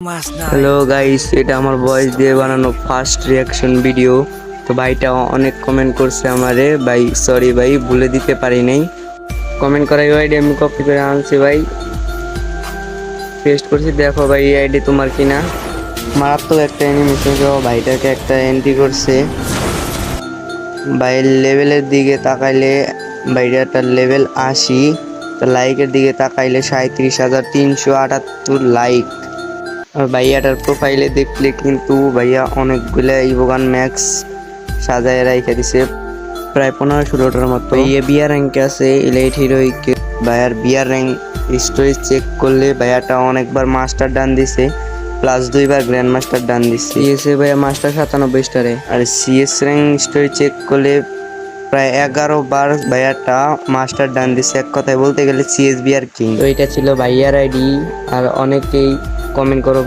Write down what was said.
Hello guys, এটা আমার voice দিয়ে বানানো ফার্স্ট রিয়াকশন ভিডিও। তো ভাইটা অনেক কমেন্ট করছে আমারে, ভাই সরি ভাই, ভুলে দিতে পারি নাই। কমেন্ট করা এই আইডি আমি কপি করে আনছি ভাই, পেস্ট করছি। দেখো ভাই এই আইডি তোমার কিনা। মারাত্মক একটা অ্যানিমেশন সহ ভাইটাকে একটা এন্ট্রি করছে। ভাইয়ের লেভেলের দিকে তাকাইলে ভাইটার লেভেল 80, তো লাইকের দিকে তাকাইলে 37,378 লাইক। আর ভাইয়াটার প্রোফাইলে দেখলে কিন্তু ভাইয়া অনেকগুলা ইভোগান ম্যাক্স সাজায় রাইখা দিছে, প্রায় 15-16টার মতো। ভাইয়া বিয়ার র্যাঙ্কে আছে ইলাইট হিরোইকে। ভাইয়ার বিয়ার র্যাঙ্ক স্টোরেজ চেক করলে ভাইয়াটা অনেকবার মাস্টার ডান দিছে, প্লাস 2বার গ্র্যান্ড মাস্টার ডান দিছে। সিএসএ ভাইয়া মাস্টার 97 স্টারে। আর সিএস র্যাঙ্ক স্টোরেজ চেক করলে প্রায় 11 বার ভাইয়াটা মাস্টার ডান দিছে। এক কথায় বলতে গেলে সিএস বিয়ার কিং। তো এটা ছিল ভাইয়ার আইডি। আর অনেকেই কমেন্ট করো